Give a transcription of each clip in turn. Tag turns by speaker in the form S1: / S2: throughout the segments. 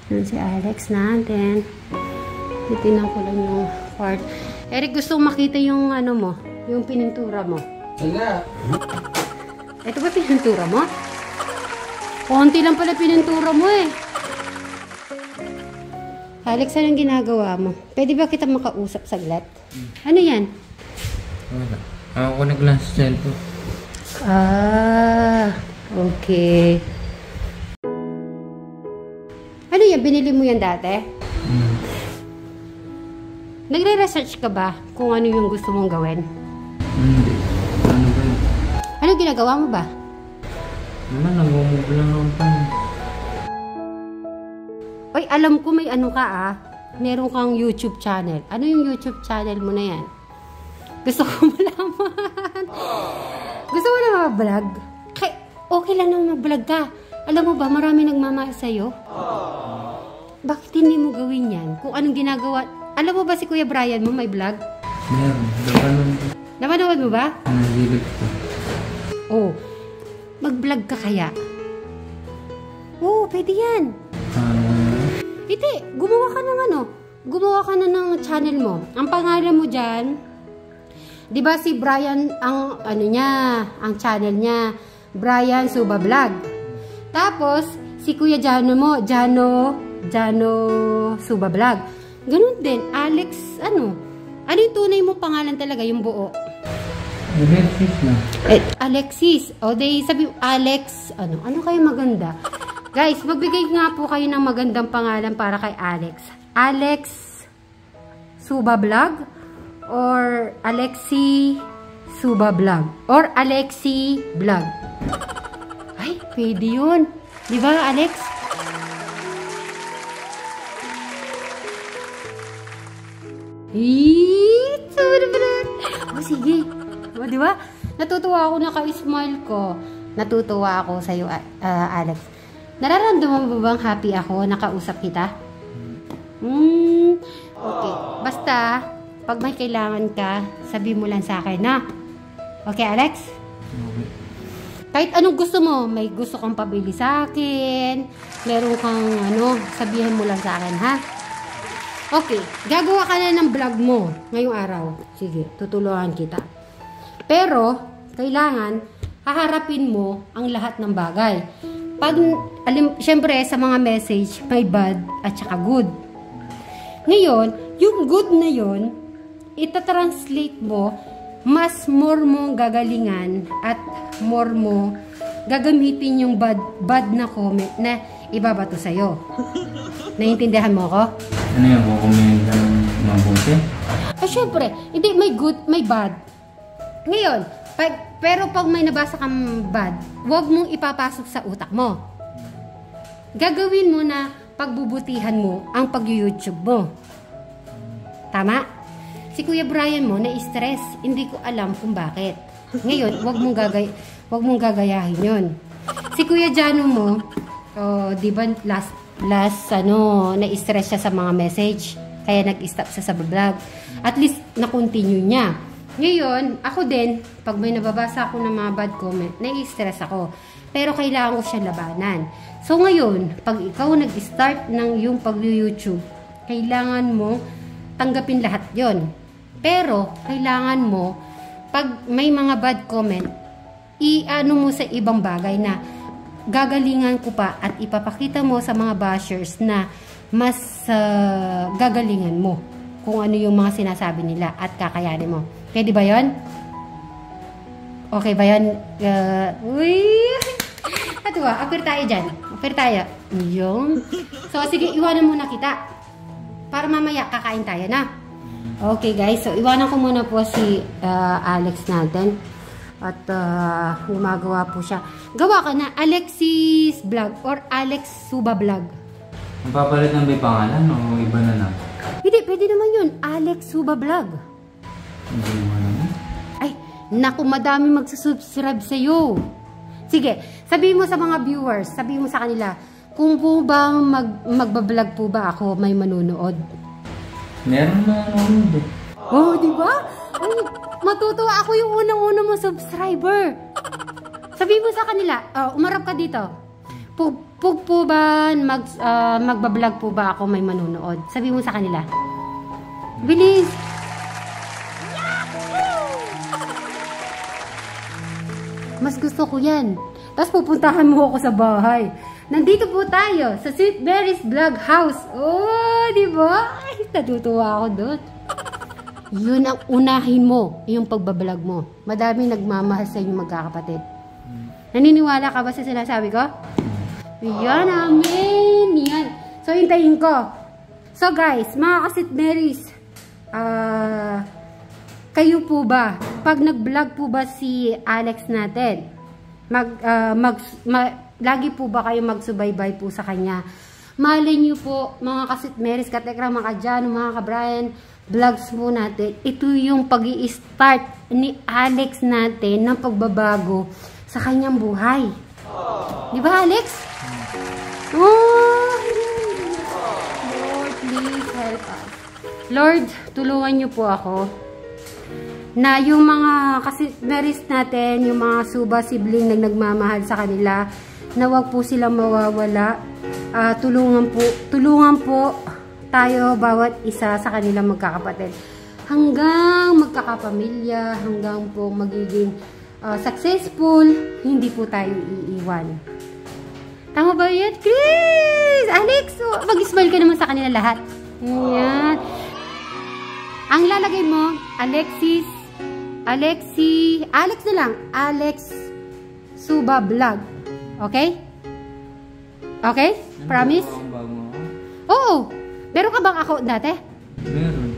S1: Yan si Alex natin. Titinan ko lang yung part. Eric, gusto ko makita yung ano mo, yung pinintura mo.
S2: Wala.
S1: Ito ba pinintura mo? Konti lang pala pinintura mo eh. Alex, anong ginagawa mo? Pwede ba kita makausap saglit? Ano yan?
S2: Wala. Ako nag-lunch cellphone.
S1: Ah, okay. Ano yan? Binili mo yan dati? Nagre-research ka ba kung ano yung gusto mong gawin?
S2: Hindi. Ano ba yun?
S1: Ano ginagawa mo ba?
S2: Naman, nagmumove lang naman pa.
S1: Oy, alam ko may ano ka ah. Meron kang YouTube channel. Ano yung YouTube channel mo na yan? Gusto ko malaman. Gusto mo na mag-vlog? Okay lang naman mag-vlog ka. Alam mo ba, marami nagmamahal sa'yo. Bakit hindi mo gawin yan? Kung anong ginagawa... Alam mo ba si Kuya Brian mo may vlog?
S2: Meron. Napanood ko.
S1: Napanood mo ba?
S2: Nagilip ko.
S1: Oh. Mag-vlog ka kaya? Oo, pwede yan. Hindi, gumawa ka ng ano. Gumawa ka na ng channel mo. Ang pangalan mo dyan, di ba si Brian, ang ano niya, ang channel niya, Brian Suba Vlog. Tapos, si Kuya Jano mo, Jano Suba Vlog. Ganun din, Alex, ano yung tunay mong pangalan talaga, yung buo?
S2: Alexis na.
S1: Alexis. O, sabi Alex, ano kayo maganda? Guys, magbigay nga po kayo ng magandang pangalan para kay Alex. Alex Suba Vlog or Alexi Suba Vlog or Alexi Vlog. Ay, pwede yun. Di ba, Alex? Oh, sige. O, di ba? Natutuwa ako na ka-smile ko. Natutuwa ako sa'yo, Alex. Nararamdaman mo bang happy ako? Nakausap kita? Okay. Basta, pag may kailangan ka, sabi mo lang sa akin, na? Okay, Alex?
S2: Okay.
S1: Kahit anong gusto mo, may gusto kang pabili sa akin, meron kang sabihan mo lang sa akin, ha? Okay, gagawa ka na ng vlog mo ngayong araw. Sige, tutulungan kita. Pero, kailangan, haharapin mo ang lahat ng bagay. Siyempre, sa mga message, may bad at saka good. Ngayon, yung good na yun, ita-translate mo, more mo gagalingan at more mo gagamitin yung bad na comment na ibabato sa'yo. Naiintindihan mo ako?
S2: Ano yan? Kukomment ng mabuti?
S1: Siyempre, hindi, may good, may bad. Ngayon, pero pag may nabasa kang bad, huwag mong ipapasok sa utak mo. Gagawin mo na pagbubutihan mo ang pag-YouTube mo. Tama? Si Kuya Brian mo na-stress. Hindi ko alam kung bakit. Ngayon, huwag mong gagayahin yun. Si Kuya Jano mo, di ba last na-stress siya sa mga message. Kaya nag-stop siya sa vlog. At least, na-continue niya. Ngayon, ako din, pag may nababasa ako ng mga bad comment, nai-stress ako. Pero kailangan ko siya labanan. So ngayon, pag ikaw nag-start ng yung pag-YouTube, kailangan mo tanggapin lahat yon. Pero, kailangan mo, pag may mga bad comment, i-ano mo sa ibang bagay na gagalingan ko pa at ipapakita mo sa mga bashers na mas gagalingan mo kung ano yung mga sinasabi nila at kakayanin mo. Pwede ba yun? Okay ba yun? Natuwa, apir tayo dyan. Apir tayo. Yun. So, sige, iwanan muna kita. Para mamaya, kakain tayo na. Okay, guys. So, iwanan ko muna po si Alex natin. At gumagawa po siya. Gawa ka na Alexis Vlog or Alex Suba Vlog.
S2: Mapapalit na may pangalan o iba na lang?
S1: Hindi, pwede naman yun. Alex Suba Vlog.
S2: Hindi mo naman.
S1: Ay, naku, madami magsusubscribe sa'yo. Sige, sabihin mo sa mga viewers, sabihin mo sa kanila, kung po bang magbablog po ba ako, may manunood?
S2: Meron na nanonood.
S1: Oh, di ba? Oh, matutuwa ako yung unang-unang mo subscriber. Sabihin mo sa kanila, umarap ka dito. po ba, magbablog po ba ako may manunood? Sabi mo sa kanila. Bilis! Mas gusto ko yan. Tapos pupuntahan mo ako sa bahay. Nandito po tayo sa St. Mary's Vlog House. Oh, di ba? Ay, natutuwa ako doon. Yun ang unahin mo, yung pagbablog mo. Madami nagmamahal sa inyo magkakapatid. Naniniwala ka ba sa sinasabi ko? Yan, amen. Yan. So, hintayin ko. So, guys, mga ka-St. Mary's, kayo po ba, pag nag-vlog po ba si Alex natin, lagi po ba kayo magsubaybay po sa kanya? Malay nyo po, mga ka-St. Mary's, katekra, mga ka-Jano, mga ka-Brian, vlogs po natin. Ito yung pag-i-start ni Alex natin ng pagbabago sa kanyang buhay. Di ba, Alex? Oh! Lord, please help us. Lord, tulungan niyo po ako na yung mga kasitmeris natin, yung mga suba sibling na nagmamahal sa kanila, na wag po silang mawawala. Tulungan po tayo bawat isa sa kanilang magkakapatid. Hanggang magkakapamilya, hanggang po magiging successful, hindi po tayo iiwan. Tama ba yan, Chris? Alex, mag-smile ka naman sa kanila lahat. Ayan. Ang lalagay mo, Alex na lang. Alex Suba Vlog. Okay? Okay? Promise? Oo. Meron ka bang account dati?
S2: Meron.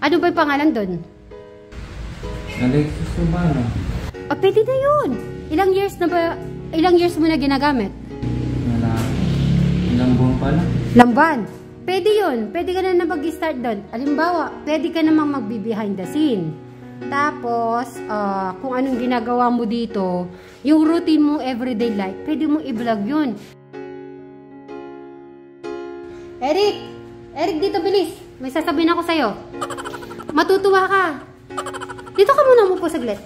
S1: Ano ba yung pangalan doon?
S2: Alexis Subano.
S1: Pwede na yun. Ilang years mo na ginagamit?
S2: Wala. Ilang buwan pala?
S1: Lamban. Pwede yun. Pwede ka na mag-start doon. Halimbawa, pwede ka namang mag-behind the scene. Tapos, kung anong ginagawa mo dito, yung routine mo everyday life, pwede mo i-vlog yun. Eric, dito bilis. May sasabihin ako sa'yo. Matutuwa ka. Dito ka muna mo po saglit.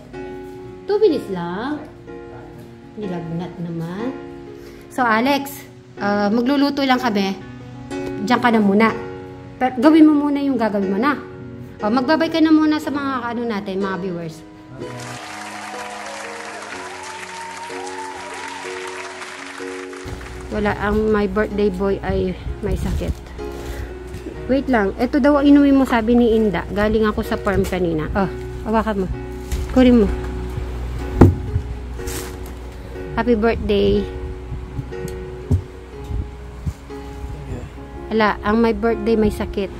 S1: 2 minutes lang. Nilagnat naman. So, Alex, magluluto lang kami. Diyan ka na muna. Pero gawin mo muna yung gagawin mo na. Magbabay ka na muna sa mga natin, mga viewers. Wala, ang my birthday boy ay may sakit. Wait lang, ito daw inuwi mo, sabi ni Inda. Galing ako sa farm kanina. Hawakan mo. Kunin mo. Happy birthday. Wala, ang my birthday may sakit.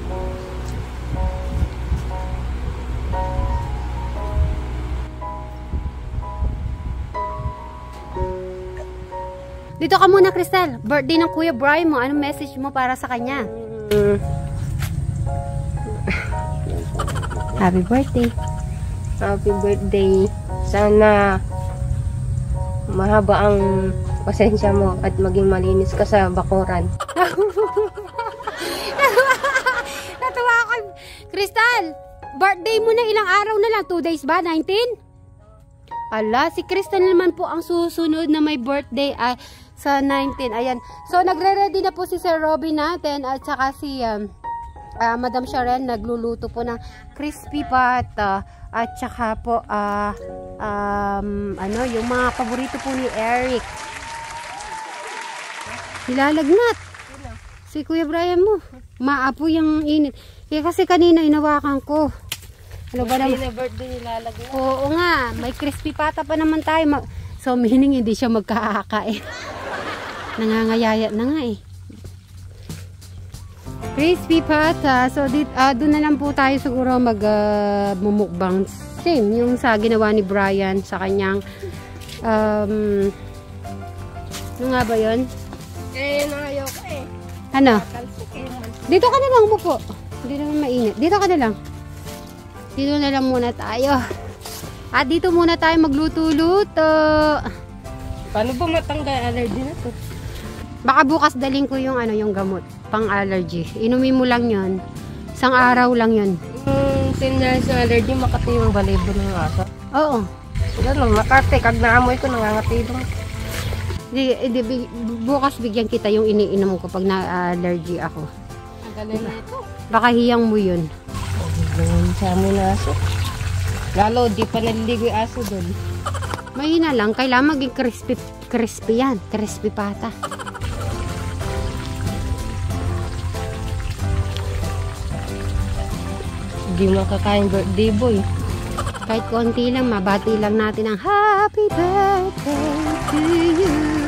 S1: Dito ka muna, Crystal. Birthday ng Kuya Brian mo. Anong message mo para sa kanya? Happy birthday.
S3: Happy birthday. Sana mahaba ang pasensya mo at maging malinis ka sa bakuran.
S1: Natuwa ako. Crystal, birthday mo na ilang araw na lang? 2 days ba? 19? Ala, si Crystal naman po ang susunod na may birthday sa 19. Ayan. So, nagre-ready na po si Sir Robby natin at saka si Madam Sharon nagluluto po ng crispy pata at saka po yung mga paborito po ni Eric. Nilalagnat. Si Kuya Brian mo. Maapoy yung init. Kasi kanina inawakan ko. Ano ba naman?
S3: Birthday nilalagnat.
S1: Oo nga. May crispy pata pa naman tayo. So, meaning hindi siya magkakakain. Nangangayaya na nga eh. Crispy pata. So, doon na lang po tayo siguro mag-mumukbang. Same, yung sa ginawa ni Brian sa kanyang ano nga ba yun?
S3: Ayaw ko eh.
S1: Ano? Dito ka na lang umupo. Hindi naman mainit. Dito ka na lang. Dito na lang muna tayo. At dito muna tayo magluto-luto.
S3: Paano ba matanggal allergy na to?
S1: Baka bukas daling ko yung yung gamot pang allergy. Inumin mo lang yon. Isang araw lang yon.
S3: Sinyas yung allergy, makati yung balibo ng aso.
S1: Oo.
S3: Ganun, makati. Kag naamoy ko, nangangatibang.
S1: Bukas bigyan kita yung iniinom ko pag na-allergy ako.
S3: Ang galing na ito.
S1: Baka hiyang mo yun.
S3: Ganyan sa amin na aso. Lalo, di pa naliligo yung aso doon.
S1: Mahina lang. Kailangan maging crispy yan. Crispy pata.
S3: Hindi makakain birthday boy.
S1: Kahit konti lang, mabati lang natin ang happy birthday to you.